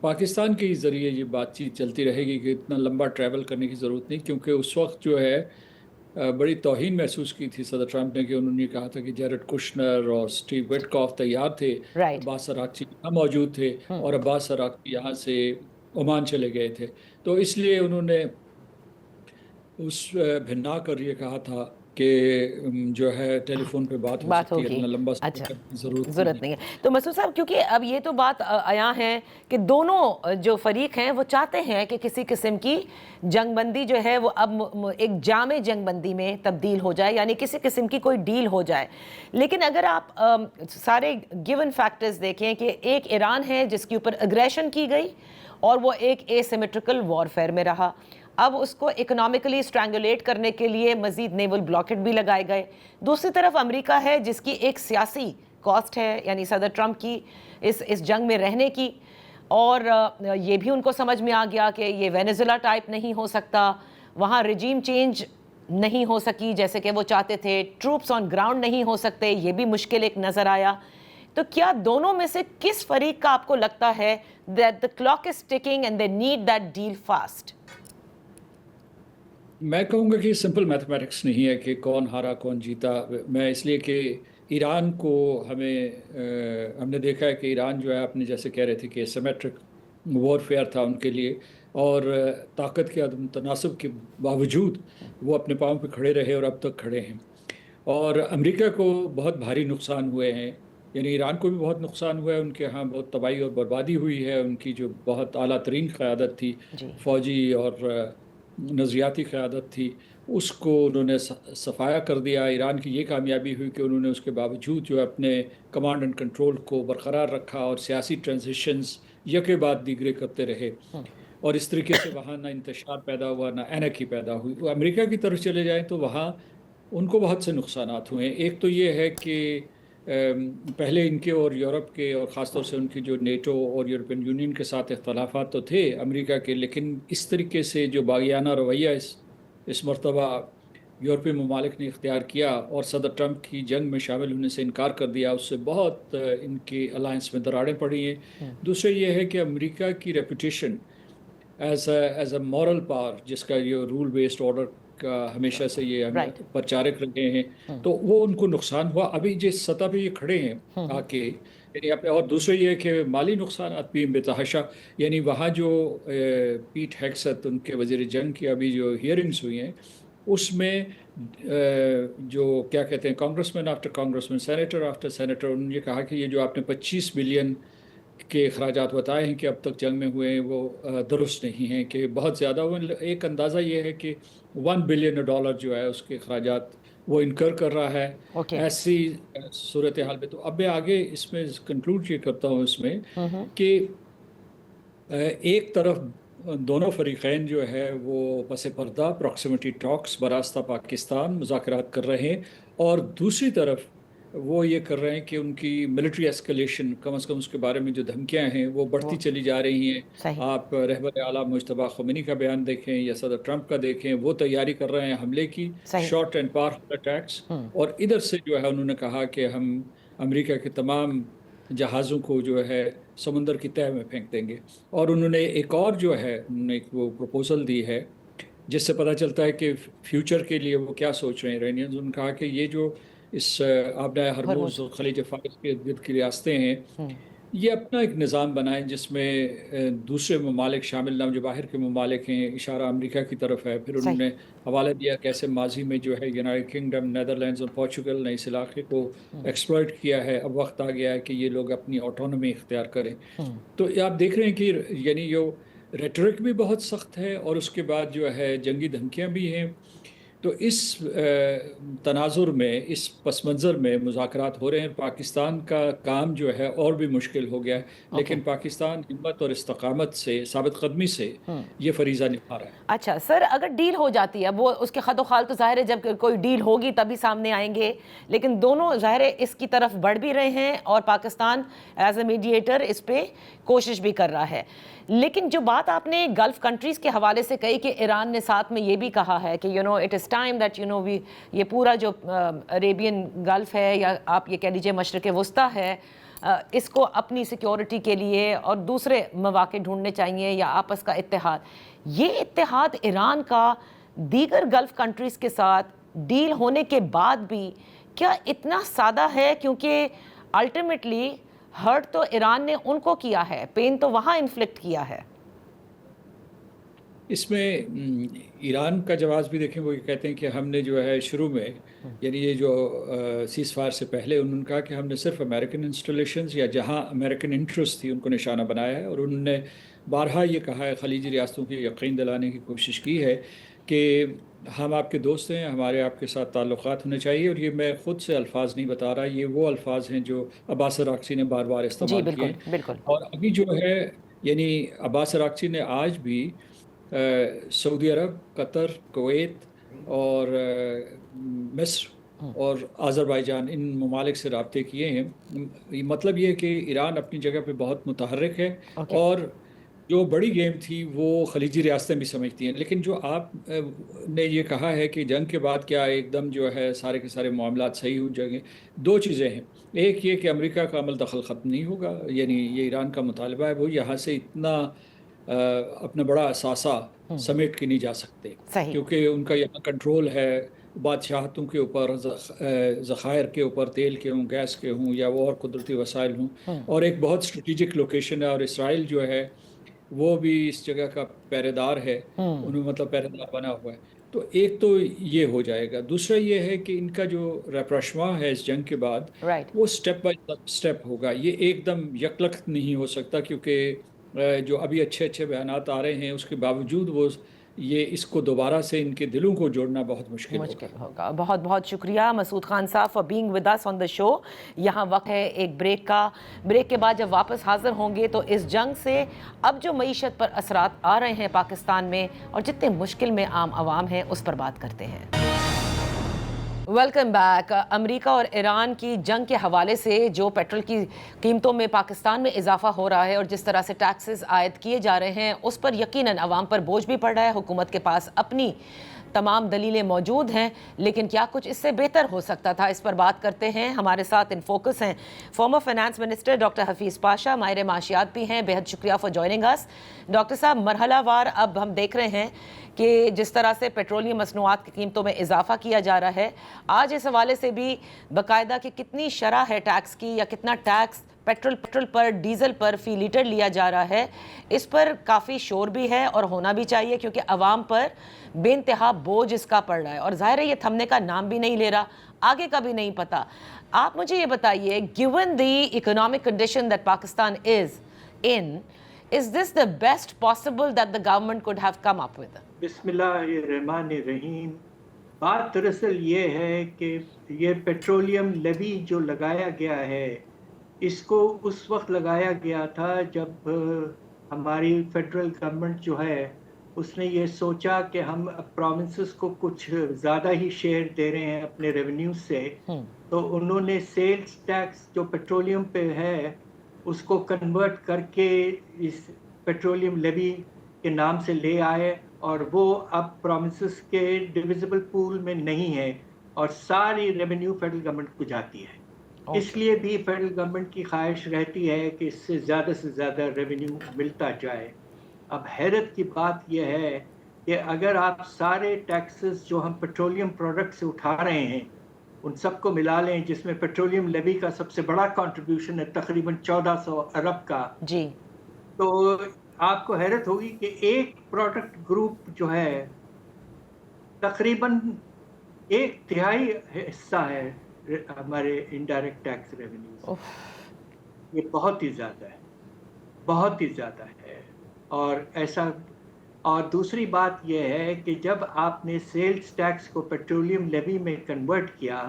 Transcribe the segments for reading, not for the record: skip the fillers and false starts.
پاکستان کے ذریعے یہ بات چیت چلتی رہے گی کہ اتنا لمبا ٹریول کرنے کی ضرورت نہیں، کیونکہ اس وقت جو ہے بڑی توہین محسوس کی تھی صدر ٹرمپ نے، کہ انہوں نے کہا تھا کہ جیرڈ کشنر اور اسٹیو وٹکاف تیار تھے، رائٹ. عباس اراغچی یہاں موجود تھے، اور عباس اراغچی یہاں سے عمان چلے گئے تھے، تو اس لیے انہوں نے اس بھنا کر یہ کہا تھا کہ جو ہے ٹیلی فون پہ بات ہو بات سکتی ہے، ہوگی. اتنا لمبا سفر اچھا، کرنے کی ضرورت ضرورت نہیں نہیں ہے. تو مسعود صاحب، کیونکہ اب یہ تو بات عیاں ہے کہ دونوں جو فریق ہیں وہ چاہتے ہیں کہ کسی قسم کی جنگ بندی جو ہے وہ اب ایک جامع جنگ بندی میں تبدیل ہو جائے، یعنی کسی قسم کی کوئی ڈیل ہو جائے. لیکن اگر آپ سارے گیون فیکٹرز دیکھیں کہ ایک ایران ہے جس کے اوپر اگریشن کی گئی اور وہ ایک اے سیمیٹرکل وارفیئر میں رہا، اب اس کو اکنامکلی اسٹرینگولیٹ کرنے کے لیے مزید نیول بلاکٹ بھی لگائے گئے. دوسری طرف امریکہ ہے جس کی ایک سیاسی کاسٹ ہے، یعنی صدر ٹرمپ کی اس جنگ میں رہنے کی، اور یہ بھی ان کو سمجھ میں آ گیا کہ یہ وینیزویلا ٹائپ نہیں ہو سکتا، وہاں رجیم چینج نہیں ہو سکی جیسے کہ وہ چاہتے تھے، ٹروپس آن گراؤنڈ نہیں ہو سکتے، یہ بھی مشکل ایک نظر آیا. تو کیا دونوں میں سے کس فریق کا آپ کو لگتا ہے that the clock is ticking and they need that deal fast؟ میں کہوں گا کہ سمپل میتھمیٹکس نہیں ہے کہ کون ہارا کون جیتا. میں اس لیے کہ ایران کو ہم نے دیکھا ہے کہ ایران جو ہے اپنے جیسے کہہ رہے تھے کہ سیمیٹرک وارفیئر تھا ان کے لیے، اور طاقت کے عدم تناسب کے باوجود وہ اپنے پاؤں پہ کھڑے رہے اور اب تک کھڑے ہیں. اور امریکہ کو بہت بھاری نقصان ہوئے ہیں، یعنی ایران کو بھی بہت نقصان ہوا ہے، ان کے ہاں بہت تباہی اور بربادی ہوئی ہے. ان کی جو بہت اعلیٰ ترین قیادت تھی، جی. فوجی اور نظریاتی قیادت تھی، اس کو انہوں نے صفایا کر دیا. ایران کی یہ کامیابی ہوئی کہ انہوں نے اس کے باوجود جو اپنے کمانڈ اینڈ کنٹرول کو برقرار رکھا اور سیاسی ٹرانزیشنز یکے بعد دیگرے کرتے رہے، اور اس طریقے سے وہاں نہ انتشار پیدا ہوا نہ اینکی پیدا ہوئی. وہ امریکہ کی طرف چلے جائیں تو وہاں ان کو بہت سے نقصانات ہوئے ہیں. ایک تو یہ ہے کہ پہلے ان کے اور یورپ کے اور خاص طور سے ان کی جو نیٹو اور یورپین یونین کے ساتھ اختلافات تو تھے امریکہ کے، لیکن اس طریقے سے جو باغیانہ رویہ اس مرتبہ یورپی ممالک نے اختیار کیا اور صدر ٹرمپ کی جنگ میں شامل ہونے سے انکار کر دیا، اس سے بہت ان کی الائنس میں دراڑیں پڑی ہیں. دوسرے یہ ہے کہ امریکہ کی reputation as a moral power, جس کا یہ رول بیسڈ آرڈر کا ہمیشہ سے یہ Right. پرچارک رہے ہیں، تو وہ ان کو نقصان ہوا. ابھی جس سطح پہ یہ کھڑے ہیں آ کے، یعنی اور دوسرے یہ کہ مالی نقصانات بھی بتحاشا. یعنی وہاں جو پیٹ ہیگسیت ان کے وزیر جنگ کی ابھی جو ہیئرنگز ہوئی ہیں، اس میں جو کیا کہتے ہیں کانگریس مین آفٹر کانگریس مین، سینیٹر آفٹر سینیٹر، انہوں نے یہ کہا کہ یہ جو آپ نے 25 بلین کے اخراجات بتائے ہیں کہ اب تک جنگ میں ہوئے ہیں، وہ درست نہیں ہیں، کہ بہت زیادہ ہوئے. ایک اندازہ یہ ہے کہ $1 بلین جو ہے اس کے اخراجات وہ انکر کر رہا ہے. Okay. ایسی صورتحال میں تو اب میں آگے اس میں کنکلوڈ یہ کرتا ہوں اس میں کہ ایک طرف دونوں فریقین جو ہے وہ پس پردہ پراکسیمیٹی ٹاکس براستہ پاکستان مذاکرات کر رہے ہیں، اور دوسری طرف وہ یہ کر رہے ہیں کہ ان کی ملٹری ایسکلیشن، کم از کم اس کے بارے میں جو دھمکیاں ہیں وہ بڑھتی چلی جا رہی ہیں. صحیح. آپ رہبر اعلیٰ مجتبیٰ خمینی کا بیان دیکھیں یا صدر ٹرمپ کا دیکھیں، وہ تیاری کر رہے ہیں حملے کی، صحیح. Short and powerful attacks. اور ادھر سے جو ہے انہوں نے کہا کہ ہم امریکہ کے تمام جہازوں کو جو ہے سمندر کی تہہ میں پھینک دیں گے. اور انہوں نے ایک اور جو ہے انہوں نے ایک وہ پروپوزل دی ہے جس سے پتہ چلتا ہے کہ فیوچر کے لیے وہ کیا سوچ رہے ہیں ایرانیز. انہوں نے کہا کہ یہ جو اس آبنائے ہرموز اور خلیج فارس کے ارد گرد کی ریاستیں ہیں، یہ اپنا ایک نظام بنائیں جس میں دوسرے ممالک شامل نہ، جو باہر کے ممالک ہیں. اشارہ امریکہ کی طرف ہے. پھر انہوں نے حوالہ دیا کیسے ماضی میں جو ہے یونائیٹڈ کنگڈم، نیدرلینڈز اور پورچوگل نے اس علاقے کو ایکسپلائٹ کیا ہے. اب وقت آ گیا ہے کہ یہ لوگ اپنی آٹونومی اختیار کریں. تو آپ دیکھ رہے ہیں کہ یعنی جو ریٹرک بھی بہت سخت ہے اور اس کے بعد جو ہے جنگی دھمکیاں بھی ہیں. تو اس تناظر میں، اس پس منظر میں مذاکرات ہو رہے ہیں. پاکستان کا کام جو ہے اور بھی مشکل ہو گیا ہے، لیکن پاکستان ہمت اور استقامت سے، ثابت قدمی سے یہ فریضہ نبھا رہا ہے. اچھا سر، اگر ڈیل ہو جاتی ہے، اب وہ اس کے خد و خال تو ظاہر ہے جب کوئی ڈیل ہوگی تبھی سامنے آئیں گے، لیکن دونوں ظاہر ہے اس کی طرف بڑھ بھی رہے ہیں اور پاکستان ایز اے میڈیٹر اس پہ کوشش بھی کر رہا ہے. لیکن جو بات آپ نے گلف کنٹریز کے حوالے سے کہی کہ ایران نے ساتھ میں یہ بھی کہا ہے کہ اٹ از ٹائم دیٹ یہ پورا جو عربین گلف ہے یا آپ یہ کہہ لیجیے مشرق وسطیٰ ہے، اس کو اپنی سیکیورٹی کے لیے اور دوسرے مواقع ڈھونڈنے چاہیے یا آپس کا اتحاد. یہ اتحاد ایران کا دیگر گلف کنٹریز کے ساتھ ڈیل ہونے کے بعد بھی کیا اتنا سادہ ہے؟ کیونکہ الٹیمیٹلی ہرٹ تو ایران نے ان کو کیا ہے، پین تو وہاں انفلکٹ کیا ہے. اس میں ایران کا جواز بھی دیکھیں، وہ یہ کہتے ہیں کہ ہم نے جو ہے شروع میں، یعنی یہ جو سیز فائر سے پہلے انہوں نے کہا کہ ہم نے صرف امریکن انسٹالیشنز یا جہاں امریکن انٹرسٹ تھی ان کو نشانہ بنایا ہے، اور انہوں نے بارہا یہ کہا ہے، خلیجی ریاستوں کی یقین دلانے کی کوشش کی ہے کہ ہم آپ کے دوست ہیں، ہمارے آپ کے ساتھ تعلقات ہونے چاہیے. اور یہ میں خود سے الفاظ نہیں بتا رہا، یہ وہ الفاظ ہیں جو عباس اراغچی نے بار بار جی استعمال کیے بالکل ہیں. بالکل. اور ابھی جو ہے، یعنی عباس اراغچی نے آج بھی سعودی عرب، قطر، کویت اور مصر اور آذربائیجان، ان ممالک سے رابطے کیے ہیں. مطلب یہ ہے کہ ایران اپنی جگہ پہ بہت متحرک ہے، اوکے. اور جو بڑی گیم تھی وہ خلیجی ریاستیں بھی سمجھتی ہیں. لیکن جو آپ نے یہ کہا ہے کہ جنگ کے بعد کیا ایک دم جو ہے سارے کے سارے معاملات صحیح ہو جائیں گے، دو چیزیں ہیں. ایک یہ کہ امریکہ کا عمل دخل ختم نہیں ہوگا، یعنی یہ ایران کا مطالبہ ہے، وہ یہاں سے اتنا اپنا بڑا اثاثہ سمیٹ کے نہیں جا سکتے، صحیح. کیونکہ ان کا یہاں کنٹرول ہے بادشاہتوں کے اوپر، ذخائر کے اوپر، تیل کے ہوں، گیس کے ہوں، یا وہ اور قدرتی وسائل ہوں. اور ایک بہت اسٹریٹجک لوکیشن ہے، اور اسرائیل جو ہے وہ بھی اس جگہ کا پہرے دار ہے، انہوں مطلب پہرے دار بنا ہوا ہے. تو ایک تو یہ ہو جائے گا. دوسرا یہ ہے کہ ان کا جو ریپروشمنٹ ہے اس جنگ کے بعد، رائٹ. وہ سٹیپ بائی سٹیپ ہوگا. یہ ایک دم یکلخت نہیں ہو سکتا، کیونکہ جو ابھی اچھے بیانات آ رہے ہیں اس کے باوجود وہ یہ اس کو دوبارہ سے ان کے دلوں کو جوڑنا بہت مشکل ہوگا. بہت بہت شکریہ مسعود خان صاحب فار بینگ ود اس آن دا شو. یہاں وقت ہے ایک بریک کا. بریک کے بعد جب واپس حاضر ہوں گے تو اس جنگ سے اب جو معیشت پر اثرات آ رہے ہیں پاکستان میں اور جتنے مشکل میں عام عوام ہیں اس پر بات کرتے ہیں. Welcome back. امریکہ اور ایران کی جنگ کے حوالے سے جو پیٹرول کی قیمتوں میں پاکستان میں اضافہ ہو رہا ہے اور جس طرح سے ٹیکسز عائد کیے جا رہے ہیں اس پر یقیناً عوام پر بوجھ بھی پڑ رہا ہے. حکومت کے پاس اپنی تمام دلیلیں موجود ہیں، لیکن کیا کچھ اس سے بہتر ہو سکتا تھا؟ اس پر بات کرتے ہیں. ہمارے ساتھ ان فوکس ہیں former finance minister doctor Hafeez Pasha, ماہر معاشیات بھی ہیں. بہت شکریہ فار جوائننگ اس. ڈاکٹر صاحب، مرحلہ وار اب ہم دیکھ رہے ہیں کہ جس طرح سے پیٹرولیم مصنوعات کی قیمتوں میں اضافہ کیا جا رہا ہے، آج اس حوالے سے بھی باقاعدہ کہ کتنی شرح ہے ٹیکس کی یا کتنا ٹیکس پیٹرول پر، ڈیزل پر فی لیٹر لیا جا رہا ہے، اس پر کافی شور بھی ہے اور ہونا بھی چاہیے، کیونکہ عوام پر بے انتہا بوجھ اس کا پڑ رہا ہے اور ظاہر ہے یہ تھمنے کا نام بھی نہیں لے رہا، آگے کا بھی نہیں پتا. آپ مجھے یہ بتائیے، given the economic condition that Pakistan is this the best possible that the government could have come up with? بسم اللہ الرحمن الرحیم. بات دراصل یہ ہے کہ یہ پیٹرولیم لیوی جو لگایا گیا ہے، اس کو اس وقت لگایا گیا تھا جب ہماری فیڈرل گورنمنٹ جو ہے اس نے یہ سوچا کہ ہم پروونسز کو کچھ زیادہ ہی شیئر دے رہے ہیں اپنے ریونیو سے، تو انہوں نے سیلز ٹیکس جو پیٹرولیم پہ ہے اس کو کنورٹ کر کے اس پیٹرولیم لیوی کے نام سے لے آئے، اور وہ اب پروونسز کے ڈویزبل پول میں نہیں ہے اور ساری ریونیو فیڈرل گورنمنٹ کو جاتی ہے. اس لیے بھی فیڈرل گورنمنٹ کی خواہش رہتی ہے کہ اس سے زیادہ ریونیو ملتا جائے. اب حیرت کی بات یہ ہے کہ اگر آپ سارے ٹیکسز جو ہم پیٹرولیم پروڈکٹ سے اٹھا رہے ہیں ان سب کو ملا لیں، جس میں پیٹرولیم لیوی کا سب سے بڑا کنٹریبیوشن ہے تقریباً 1400 ارب کا، جی، تو آپ کو حیرت ہوگی کہ ایک پروڈکٹ گروپ جو ہے تقریباً 1/3 حصہ ہے ہمارے انڈائریکٹ ٹیکس ریونیو. یہ بہت ہی زیادہ ہے. اور ایسا، اور دوسری بات یہ ہے کہ جب آپ نے سیلز ٹیکس کو پیٹرولیم لیوی میں کنورٹ کیا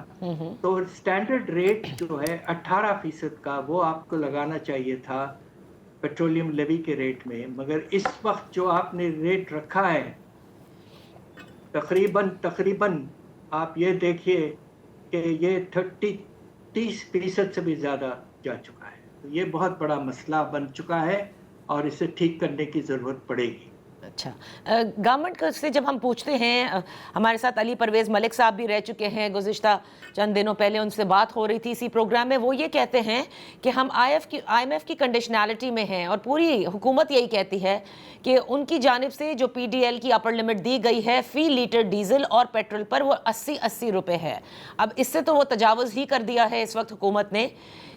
تو اسٹینڈرڈ ریٹ جو ہے 18% کا وہ آپ کو لگانا چاہیے تھا پیٹرولیم لیوی کے ریٹ میں، مگر اس وقت جو آپ نے ریٹ رکھا ہے تقریباً آپ یہ دیکھیے کہ یہ 30% سے بھی زیادہ جا چکا ہے. تو یہ بہت بڑا مسئلہ بن چکا ہے اور اسے ٹھیک کرنے کی ضرورت پڑے گی. اچھا، گورنمنٹ سے جب ہم پوچھتے ہیں، ہمارے ساتھ علی پرویز ملک صاحب بھی رہ چکے ہیں، گزشتہ چند دنوں پہلے ان سے بات ہو رہی تھی اسی پروگرام میں، وہ یہ کہتے ہیں کہ ہم آئی ایم ایف کی کنڈیشنالٹی میں ہیں، اور پوری حکومت یہی کہتی ہے کہ ان کی جانب سے جو پی ڈی ایل کی اپر لمٹ دی گئی ہے فی لیٹر ڈیزل اور پیٹرول پر وہ 80 روپے ہے. اب اس سے تو وہ تجاوز ہی کر دیا ہے اس وقت حکومت نے.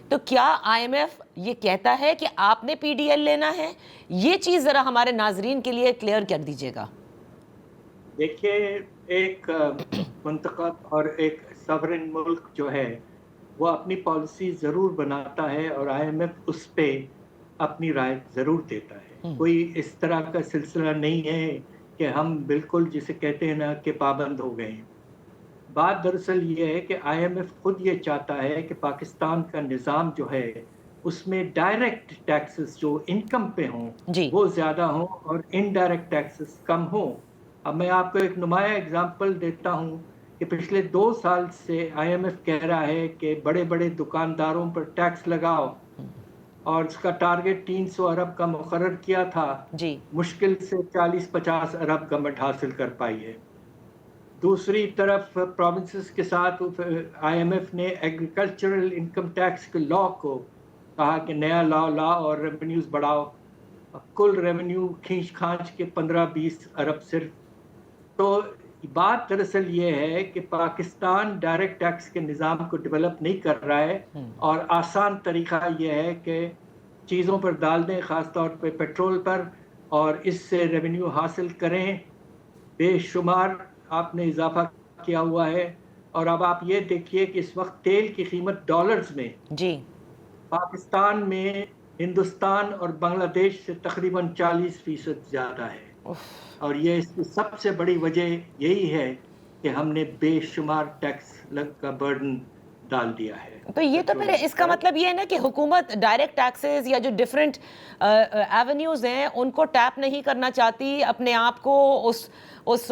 تو کیا آئی ایم ایف یہ کہتا ہے کہ آپ نے پی ڈی ایل لینا ہے؟ یہ چیز ذرا ہمارے ناظرین کے لیے کلیئر کر دیجیے گا. دیکھیے، ایک منتخب اور ایک سورن ملک جو ہے وہ اپنی پالیسی ضرور بناتا ہے اور آئی ایم ایف اس پہ اپنی رائے ضرور دیتا ہے. کوئی اس طرح کا سلسلہ نہیں ہے کہ ہم بالکل جسے کہتے ہیں نا کہ پابند ہو گئے ہیں. بات دراصل یہ ہے کہ آئی ایم ایف خود یہ چاہتا ہے کہ پاکستان کا نظام جو ہے اس میں ڈائریکٹ ٹیکسز جو انکم پہ ہوں وہ زیادہ ہوں اور انڈائریکٹ ٹیکسز کم ہوں. اب میں آپ کو ایک نمایاں اگزامپل دیتا ہوں کہ پچھلے 2 سال سے آئی ایم ایف کہہ رہا ہے کہ بڑے بڑے دکانداروں پر ٹیکس لگاؤ، اور اس کا ٹارگٹ 300 ارب کا مقرر کیا تھا. مشکل سے 40-50 ارب گورنمنٹ حاصل کر پائی ہے. دوسری طرف پروونسز کے ساتھ آئی ایم ایف نے ایگریکلچرل انکم ٹیکس کے لا کو کہا کہ نیا لا اور ریونیوز بڑھاؤ. کل ریونیو کھینچ کھانچ کے 15-20 ارب صرف. تو بات دراصل یہ ہے کہ پاکستان ڈائریکٹ ٹیکس کے نظام کو ڈیولپ نہیں کر رہا ہے، اور آسان طریقہ یہ ہے کہ چیزوں پر ڈال دیں، خاص طور پہ پیٹرول پر، اور اس سے ریونیو حاصل کریں. بے شمار آپ نے اضافہ کیا ہوا ہے. اور اب آپ یہ دیکھیے کہ اس وقت تیل کی قیمت ڈالرز میں پاکستان میں ہندوستان اور بنگلہ دیش سے تقریباً 40% زیادہ ہے. اور یہ اس کی سب سے بڑی وجہ یہی ہے کہ ہم نے بے شمار ٹیکس کا برڈن ڈال دیا ہے. تو یہ تو پھر اس کا مطلب یہ ہے نا کہ حکومت ڈائریکٹ ٹیکسز یا جو ڈیفرنٹ ایونیوز ہیں ان کو ٹیپ نہیں کرنا چاہتی، اپنے آپ کو اس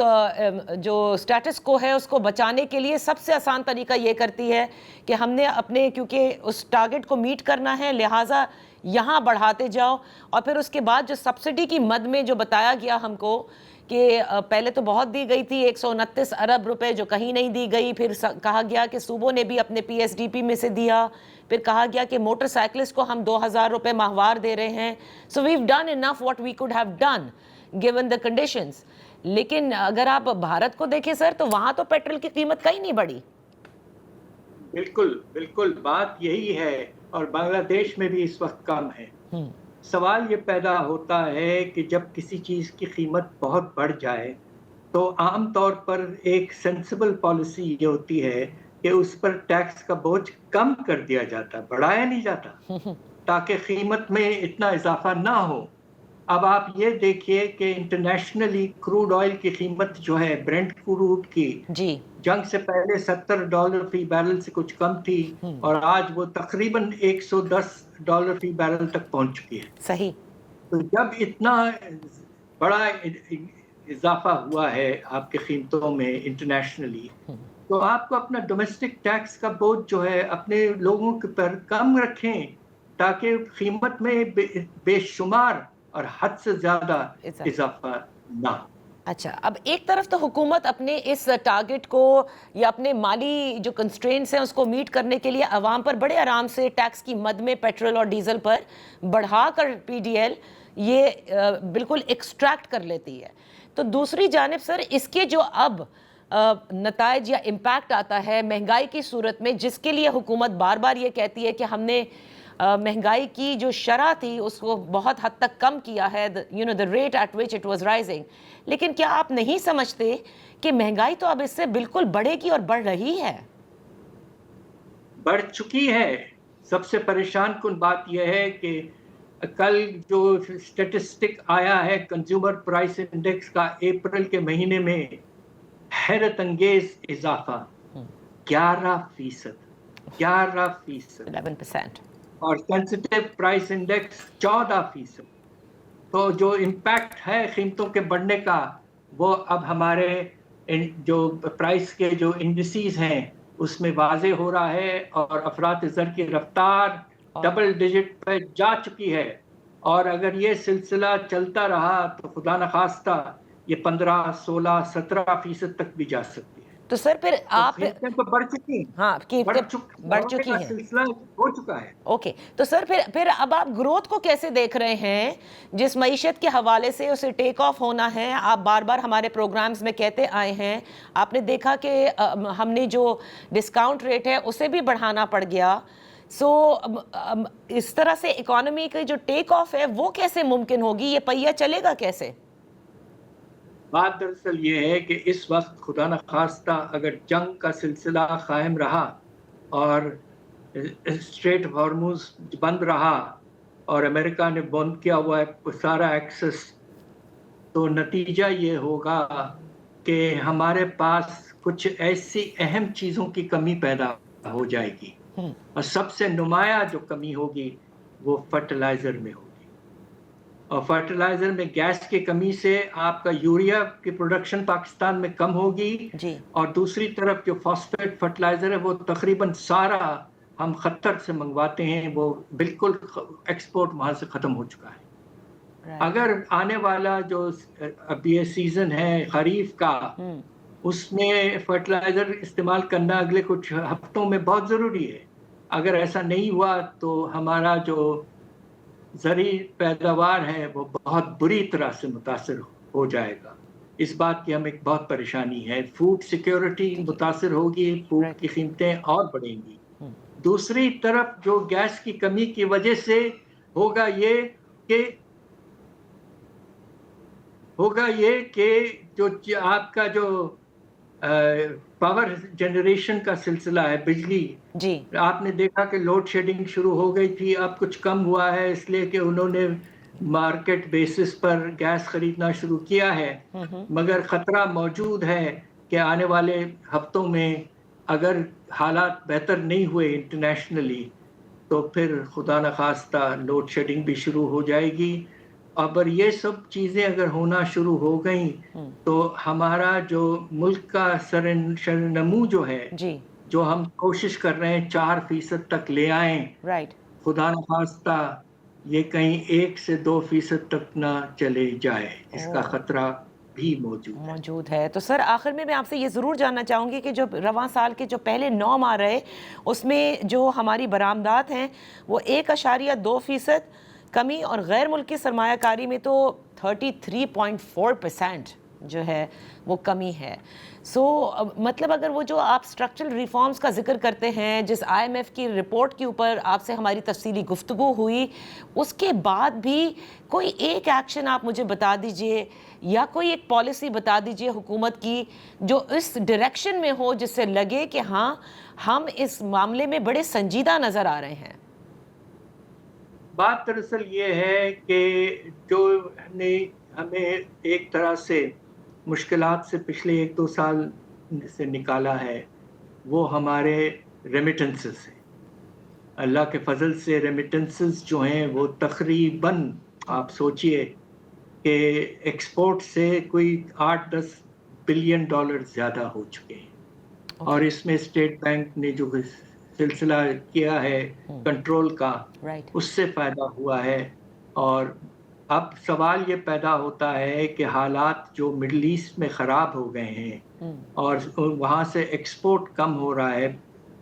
جو سٹیٹس کو ہے اس کو بچانے کے لیے سب سے آسان طریقہ یہ کرتی ہے کہ ہم نے اپنے، کیونکہ اس ٹارگٹ کو میٹ کرنا ہے لہٰذا یہاں بڑھاتے جاؤ. اور پھر اس کے بعد جو سبسڈی کی مد میں جو بتایا گیا ہم کو کہ پہلے تو بہت دی گئی تھی 129 ارب روپے جو کہیں نہیں دی گئی، پھر کہا گیا کہ صوبوں نے بھی اپنے پی ایس ڈی پی میں سے دیا، پھر کہا گیا کہ موٹر سائیکلسٹ کو ہم 2000 روپے ماہوار دے رہے ہیں. So we've done enough what we could have done given the conditions. لیکن اگر آپ بھارت کو دیکھیں سر تو وہاں تو پیٹرول کی قیمت کہیں نہیں بڑھی. بالکل بات یہی ہے، اور بنگلہ دیش میں بھی اس وقت کم ہے. سوال یہ پیدا ہوتا ہے کہ جب کسی چیز کی قیمت بہت بڑھ جائے تو عام طور پر ایک سینسیبل پالیسی یہ ہوتی ہے کہ اس پر ٹیکس کا بوجھ کم کر دیا جاتا، بڑھایا نہیں جاتا تاکہ قیمت میں اتنا اضافہ نہ ہو. اب آپ یہ دیکھیے کہ انٹرنیشنلی کروڈ آئل کی قیمت جو ہے برنٹ کروڈ کی جنگ سے پہلے $70 فی بیرل سے کچھ کم تھی، اور آج وہ تقریباً $110 فی بیرل تک پہنچ چکی ہے. صحیح. تو جب اتنا بڑا اضافہ ہوا ہے آپ کی قیمتوں میں انٹرنیشنلی، تو آپ کو اپنا ڈومیسٹک ٹیکس کا بوجھ جو ہے اپنے لوگوں کے پر کم رکھیں تاکہ قیمت میں بے شمار اور حد سے زیادہ اضافہ نہ ہو. اچھا، اب ایک طرف تو حکومت اپنے اس ٹارگٹ کو یا اپنے مالی جو کنسٹرینٹس ہیں اس کو میٹ کرنے کے لیے عوام پر بڑے آرام سے ٹیکس کی مد میں پیٹرول اور ڈیزل پر بڑھا کر پی ڈی ایل یہ بالکل ایکسٹریکٹ کر لیتی ہے. تو دوسری جانب سر اس کے جو اب نتائج یا امپیکٹ آتا ہے مہنگائی کی صورت میں، جس کے لیے حکومت بار بار یہ کہتی ہے کہ ہم نے مہنگائی کی جو شرح تھی اس کو بہت حد تک کم کیا ہے، the rate at which it was rising. لیکن کیا آپ نہیں سمجھتے کہ مہنگائی تو اب اس سے بالکل بڑھے گی اور بڑھ رہی ہے؟ بڑھ چکی ہے. سب سے پریشان کن بات یہ ہے کہ کل جو اسٹیٹسٹک آیا ہے کنزیومر پرائس انڈیکس کا اپریل کے مہینے میں، حیرت انگیز اضافہ 11%. 11%. اور سینسیٹیو پرائس انڈیکس 14%. تو جو امپیکٹ ہے قیمتوں کے بڑھنے کا وہ اب ہمارے جو پرائس کے جو انڈیسیز ہیں اس میں واضح ہو رہا ہے، اور افراط زر کی رفتار ڈبل ڈیجٹ پہ جا چکی ہے. اور اگر یہ سلسلہ چلتا رہا تو خدا نخواستہ یہ 15, 16, 17% تک بھی جا سکتی ہے. تو سر پھر آپ قیمتیں تو بڑھ چکی ہیں, ہاں بڑھ چکی ہیں, سلسلہ ہو چکا ہے. اوکے, تو سر پھر اب آپ گروتھ کو کیسے دیکھ رہے ہیں جس معیشت کے حوالے سے اسے ٹیک آف ہونا ہے؟ آپ بار بار ہمارے پروگرامز میں کہتے آئے ہیں, آپ نے دیکھا کہ ہم نے جو ڈسکاؤنٹ ریٹ ہے اسے بھی بڑھانا پڑ گیا. سو اس طرح سے اکانومی کی جو ٹیک آف ہے وہ کیسے ممکن ہوگی؟ یہ پہیہ چلے گا کیسے؟ بات دراصل یہ ہے کہ اس وقت خدا نخواستہ اگر جنگ کا سلسلہ قائم رہا اور اسٹریٹ ہارموز بند رہا اور امریکہ نے بند کیا ہوا ہے سارا ایکسس, تو نتیجہ یہ ہوگا کہ ہمارے پاس کچھ ایسی اہم چیزوں کی کمی پیدا ہو جائے گی, اور سب سے نمایاں جو کمی ہوگی وہ فرٹیلائزر میں ہوگی. اور فرٹیلائزر میں گیس کی کمی سے آپ کا یوریا کی پروڈکشن پاکستان میں کم ہوگی, اور دوسری طرف جو فاسفیٹ فرٹیلائزر ہے وہ تقریباً سارا ہم قطر سے منگواتے ہیں, وہ بالکل ایکسپورٹ وہاں سے ختم ہو چکا ہے. اگر آنے والا جو اب یہ سیزن ہے خریف کا, اس میں فرٹیلائزر استعمال کرنا اگلے کچھ ہفتوں میں بہت ضروری ہے. اگر ایسا نہیں ہوا تو ہمارا جو زرعی پیداوار ہے وہ بہت بری طرح سے متاثر ہو جائے گا. اس بات کی ہمیں بہت پریشانی ہے. فوڈ سیکیورٹی متاثر ہوگی, فوڈ کی قیمتیں اور بڑھیں گی. دوسری طرف جو گیس کی کمی کی وجہ سے ہوگا یہ کہ جو آپ کا جو پاور جنریشن کا سلسلہ ہے, بجلی, آپ نے دیکھا کہ لوڈ شیڈنگ شروع ہو گئی تھی, اب کچھ کم ہوا ہے اس لیے کہ انہوں نے مارکیٹ بیسس پر گیس خریدنا شروع کیا ہے. مگر خطرہ موجود ہے کہ آنے والے ہفتوں میں اگر حالات بہتر نہیں ہوئے انٹرنیشنلی تو پھر خدا نخواستہ لوڈ شیڈنگ بھی شروع ہو جائے گی. اور یہ سب چیزیں اگر ہونا شروع ہو گئیں تو ہمارا جو ملک کا سرنمو جو ہے, جو ہم کوشش کر رہے ہیں 4% تک لے آئیں, خدا نخواستہ یہ کہیں 1 سے 2% تک نہ چلے جائے, اس کا خطرہ بھی موجود ہے. تو سر آخر میں آپ سے یہ ضرور جاننا چاہوں گی کہ جو رواں سال کے جو پہلے 9 ماہ رہے اس میں جو ہماری برآمدات ہیں وہ 1.2% کمی, اور غیر ملکی سرمایہ کاری میں تو 33.4% جو ہے وہ کمی ہے. سو مطلب اگر وہ جو آپ سٹرکچرل ریفارمز کا ذکر کرتے ہیں, جس IMF کی رپورٹ کے اوپر آپ سے ہماری تفصیلی گفتگو ہوئی, اس کے بعد بھی کوئی ایک ایکشن آپ مجھے بتا دیجئے یا کوئی ایک پالیسی بتا دیجئے حکومت کی جو اس ڈائریکشن میں ہو, جس سے لگے کہ ہاں ہم اس معاملے میں بڑے سنجیدہ نظر آ رہے ہیں. بات دراصل یہ ہے کہ جو نے ہمیں ایک طرح سے مشکلات سے پچھلے 1-2 سال سے نکالا ہے وہ ہمارے ریمیٹنسز ہیں. اللہ کے فضل سے ریمیٹنسز جو ہیں وہ تقریباً آپ سوچئے کہ ایکسپورٹ سے کوئی $8-10 بلین زیادہ ہو چکے ہیں, اور اس میں اسٹیٹ بینک نے جو سلسلہ کیا ہے کنٹرول کا, اس سے فائدہ ہوا ہے. اور اب سوال یہ پیدا ہوتا ہے کہ حالات جو مڈل ایسٹ میں خراب ہو گئے ہیں اور وہاں سے ایکسپورٹ کم ہو رہا ہے,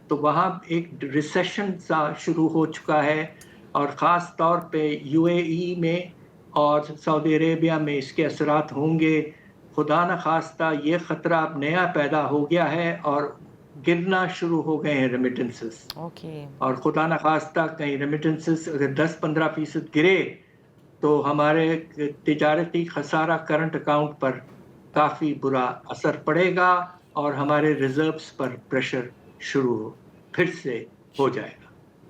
تو وہاں ایک ریسیشن سا شروع ہو چکا ہے, اور خاص طور پہ UAE میں اور سعودی عربیہ میں اس کے اثرات ہوں گے. خدا نخواستہ یہ خطرہ اب نیا پیدا ہو گیا ہے اور گرنا شروع ہو گئے ہیں ریمیٹنسز. اور خدا نخواستہ کہیں ریمیٹنسز اگر 10-15% گرے تو ہمارے تجارتی خسارہ کرنٹ اکاؤنٹ پر کافی برا اثر پڑے گا, اور ہمارے ریزروز پر پریشر شروع پھر سے ہو جائے گا.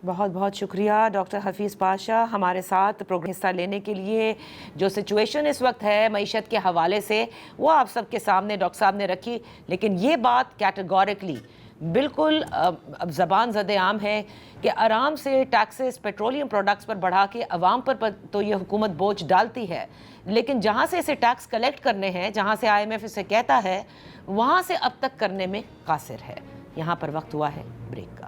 بہت بہت شکریہ ڈاکٹر حفیظ پاشا ہمارے ساتھ پروگرام حصہ لینے کے لیے. جو سچویشن اس وقت ہے معیشت کے حوالے سے وہ آپ سب کے سامنے ڈاکٹر صاحب نے رکھی, لیکن یہ بات کیٹیگوریکلی بالکل اب زبان زد عام ہے کہ آرام سے ٹیکسز پیٹرولیم پروڈکٹس پر بڑھا کے عوام پر تو یہ حکومت بوجھ ڈالتی ہے, لیکن جہاں سے اسے ٹیکس کلیکٹ کرنے ہیں, جہاں سے IMF اسے کہتا ہے, وہاں سے اب تک کرنے میں قاصر ہے. یہاں پر وقت ہوا ہے بریک کا.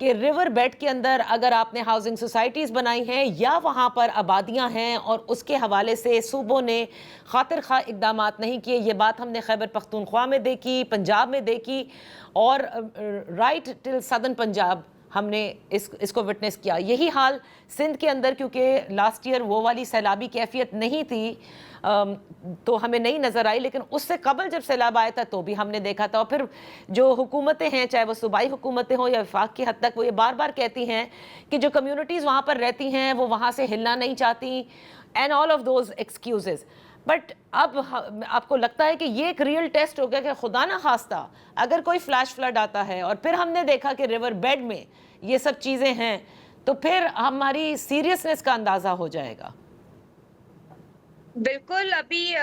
کہ ریور بیڈ کے اندر اگر آپ نے ہاؤسنگ سوسائٹیز بنائی ہیں یا وہاں پر آبادیاں ہیں اور اس کے حوالے سے صوبوں نے خاطر خواہ اقدامات نہیں کیے. یہ بات ہم نے خیبر پختونخوا میں دیکھی, پنجاب میں دیکھی, اور رائٹ ٹل سدرن پنجاب ہم نے اس کو وٹنس کیا. یہی حال سندھ کے اندر, کیونکہ لاسٹ ایئر وہ والی سیلابی کیفیت نہیں تھی تو ہمیں نہیں نظر آئی, لیکن اس سے قبل جب سیلاب آیا تھا تو بھی ہم نے دیکھا تھا. اور پھر جو حکومتیں ہیں, چاہے وہ صوبائی حکومتیں ہوں یا وفاق کی حد تک, وہ یہ بار بار کہتی ہیں کہ جو کمیونٹیز وہاں پر رہتی ہیں وہ وہاں سے ہلنا نہیں چاہتی, and all of those excuses. But اب آپ کو لگتا ہے کہ یہ ایک ریئل ٹیسٹ ہو گیا کہ خدا نہ خواستہ اگر کوئی فلیش فلڈ آتا ہے اور پھر ہم نے دیکھا کہ ریور بیڈ میں یہ سب چیزیں ہیں, تو پھر ہماری سیریسنس کا اندازہ ہو جائے گا. بالکل. ابھی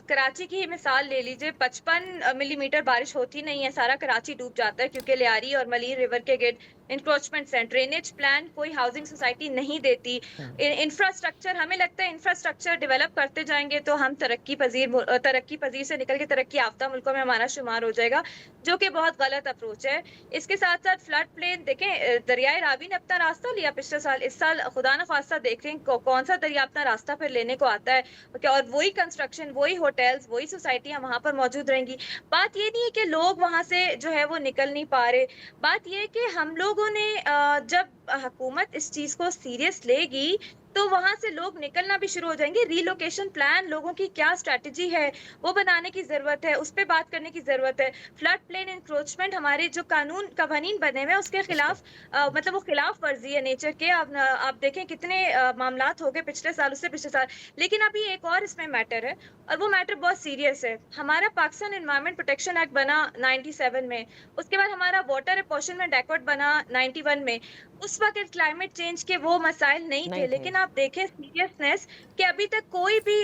کراچی کی مثال لے لیجئے, 55 ملی میٹر بارش ہوتی نہیں ہے, سارا کراچی ڈوب جاتا ہے کیونکہ لیاری اور ملیر ریور کے گرد انکروچمنٹس ہیں. ڈرینیج پلان کوئی ہاؤسنگ سوسائٹی نہیں دیتی. انفراسٹرکچر, ہمیں لگتا ہے انفراسٹرکچر ڈیولپ کرتے جائیں گے تو ہم ترقی پذیر سے نکل کے ترقی یافتہ ملکوں میں ہمارا شمار ہو جائے گا, جو کہ بہت غلط اپروچ ہے. اس کے ساتھ ساتھ فلڈ پلین دیکھیں, دریائے راوی نے اپنا راستہ لیا پچھلے سال, اس سال خدا نہ خواستہ دیکھ رہے ہیں کون سا دریا اپنا راستہ پھر لینے کو آتا ہے, اور وہی کنسٹرکشن, وہی ہوٹلز, وہی سوسائٹیاں وہاں پر موجود رہیں گی. بات یہ نہیں ہے کہ لوگ وہاں سے جو ہے وہ نکل نہیں پا رہے, بات یہ ہے کہ ہم لوگوں نے جب حکومت اس چیز کو سیریس لے گی تو وہاں سے لوگ نکلنا بھی شروع ہو جائیں گے. ری لوکیشن پلان, لوگوں کی کیا اسٹریٹجی ہے وہ بنانے کی ضرورت ہے, اس پہ بات کرنے کی ضرورت ہے. فلڈ پلین انکروچمنٹ ہمارے جو قوانین بنے ہوئے ہیں اس کے خلاف مطلب وہ خلاف ورزی ہے نیچر کے. آپ دیکھیں کتنے معاملات ہو گئے پچھلے سال, اس سے پچھلے سال. لیکن ابھی ایک اور اس میں میٹر ہے, اور وہ میٹر بہت سیریس ہے. ہمارا پاکستان انوائرمنٹ پروٹیکشن ایکٹ بنا 97 میں, اس کے بعد ہمارا واٹر اپورشنمنٹ ایکٹ بنا 91 میں. اس وقت کلائمیٹ چینج کے وہ مسائل نہیں تھے, لیکن آپ دیکھیں سیریسنس کہ ابھی تک کوئی بھی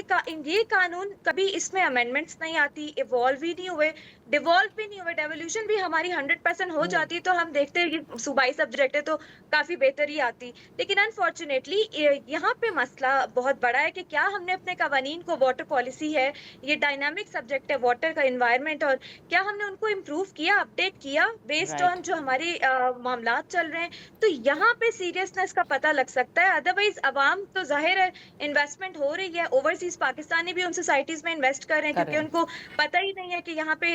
یہ قانون کبھی اس میں امینڈمنٹس نہیں آتی, ایوالو ہی نہیں ہوئے, ڈیوالو بھی نہیں ہوئے. ڈیولیوشن بھی ہماری 100% ہو جاتی تو ہم دیکھتے ہیں یہ صوبائی سبجیکٹ ہے تو کافی بہتر ہی آتی. لیکن انفارچونیٹلی یہاں پہ مسئلہ بہت بڑا ہے کہ کیا ہم نے اپنے قوانین کو, واٹر پالیسی ہے, یہ ڈائنامک سبجیکٹ ہے واٹر کا, انوائرمنٹ, اور کیا ہم نے ان کو امپروو کیا, اپڈیٹ کیا بیسڈ آن جو ہمارے معاملات چل رہے ہیں. تو یہاں پہ سیریسنس کا پتہ لگ سکتا ہے. ادروائز عوام تو ظاہر ہے انویسٹمنٹ ہو رہی ہے, اوورسیز پاکستانی بھی ان سوسائٹیز میں انویسٹ کر رہے ہیں کیونکہ ان کو پتہ ہی نہیں ہے کہ یہاں پہ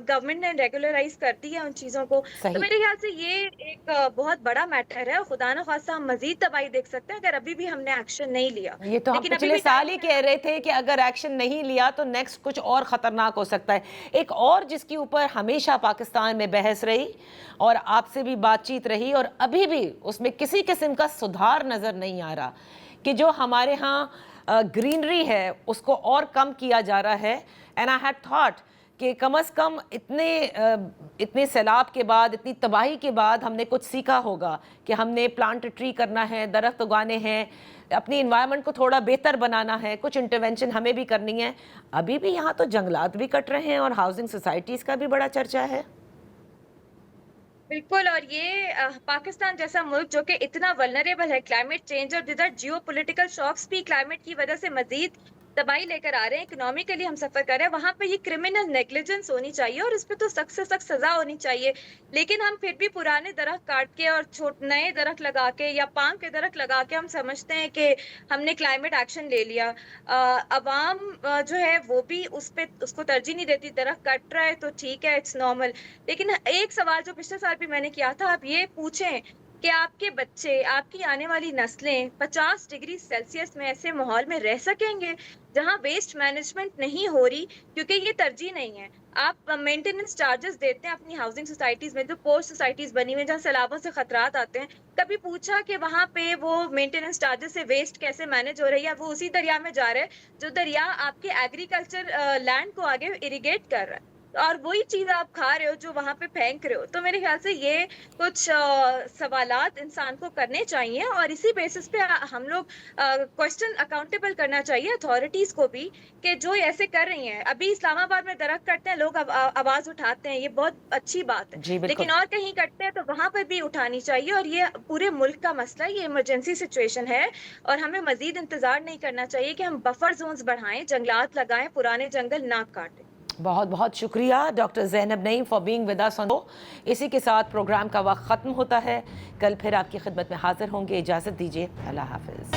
گورنمنٹ نے ریگولرائز کر دی ہے ان چیزوں کو. تو میرے خیال سے یہ ایک بہت بڑا میٹر ہے, اور خدا نہ خواستہ ہم مزید تباہی دیکھ سکتے ہیں اگر ابھی بھی ہم نے ایکشن نہیں لیا. یہ تو ہم پچھلے سال ہی کہہ رہے تھے کہ اگر ایکشن نہیں لیا تو نیکسٹ کچھ اور خطرناک ہو سکتا ہے. ایک اور جس کے اوپر ہمیشہ پاکستان میں بحث رہی اور آپ سے بھی بات چیت رہی, اور ابھی بھی اس میں کسی قسم کا سدھار نظر نہیں آ رہا, کہ جو ہمارے ہاں گرینری ہے اس کو اور کم کیا جا رہا ہے. اینڈ آئی ہیڈ تھاٹ کہ کم از کم اتنے سیلاب کے بعد, اتنی تباہی کے بعد ہم نے کچھ سیکھا ہوگا کہ ہم نے پلانٹ ٹری کرنا ہے, درخت اگانے ہیں, اپنی انوائرمنٹ کو تھوڑا بہتر بنانا ہے, کچھ انٹرونشن ہمیں بھی کرنی ہے. ابھی بھی یہاں تو جنگلات بھی کٹ رہے ہیں اور ہاؤسنگ سوسائٹیز کا بھی بڑا چرچا ہے. بالکل, اور یہ پاکستان جیسا ملک جو کہ اتنا ولنریبل ہے کلائمیٹ چینج, اور جدھر جیو پولیٹیکل شاکس بھی کلائمیٹ کی وجہ سے مزید تباہی لے کر آ رہے ہیں, اکنامکلی ہم سفر کر رہے ہیں, وہاں پہ یہ کرمنل نیگلیجنس ہونی چاہیے اور اس پہ تو سخت سے سخت سزا ہونی چاہیے. لیکن ہم پھر بھی پرانے درخت کاٹ کے اور نئے درخت لگا کے یا پام کے درخت لگا کے ہم سمجھتے ہیں کہ ہم نے کلائمیٹ ایکشن لے لیا. عوام جو ہے وہ بھی اس کو ترجیح نہیں دیتی. درخت کٹ رہا ہے تو ٹھیک ہے, اٹس نارمل. لیکن ایک سوال جو پچھلے سال بھی میں نے کیا تھا, آپ یہ پوچھیں کہ آپ کے بچے, آپ کی آنے والی نسلیں 50 ڈگری سیلسیس میں ایسے ماحول میں رہ سکیں گے جہاں ویسٹ مینجمنٹ نہیں ہو رہی, کیونکہ یہ ترجیح نہیں ہے. آپ مینٹیننس چارجز دیتے ہیں اپنی ہاؤسنگ سوسائٹیز میں, جو پوسٹ سوسائٹیز بنی ہوئی جہاں سیلابوں سے خطرات آتے ہیں, کبھی پوچھا کہ وہاں پہ وہ مینٹیننس چارجز سے ویسٹ کیسے مینج ہو رہی ہے, یا وہ اسی دریا میں جا رہے ہیں جو دریا آپ کے ایگریکلچر لینڈ کو آگے اریگیٹ کر رہا ہے, اور وہی چیز آپ کھا رہے ہو جو وہاں پہ پھینک رہے ہو. تو میرے خیال سے یہ کچھ سوالات انسان کو کرنے چاہیے, اور اسی بیسس پہ ہم لوگ کوشچن اکاؤنٹیبل کرنا چاہیے اتھارٹیز کو بھی کہ جو ایسے کر رہی ہیں. ابھی اسلام آباد میں درخت کٹتے ہیں, لوگ آواز اٹھاتے ہیں, یہ بہت اچھی بات ہے, لیکن اور کہیں کٹتے ہیں تو وہاں پر بھی اٹھانی چاہیے. اور یہ پورے ملک کا مسئلہ, یہ ایمرجنسی سچویشن ہے, اور ہمیں مزید انتظار نہیں کرنا چاہیے کہ ہم بفر زونز بڑھائیں, جنگلات لگائیں, پرانے جنگل نہ کاٹیں. بہت بہت شکریہ doctor Zainab Naeem for being with us. اسی کے ساتھ پروگرام کا وقت ختم ہوتا ہے. کل پھر آپ کی خدمت میں حاضر ہوں گے. اجازت دیجیے. اللہ حافظ.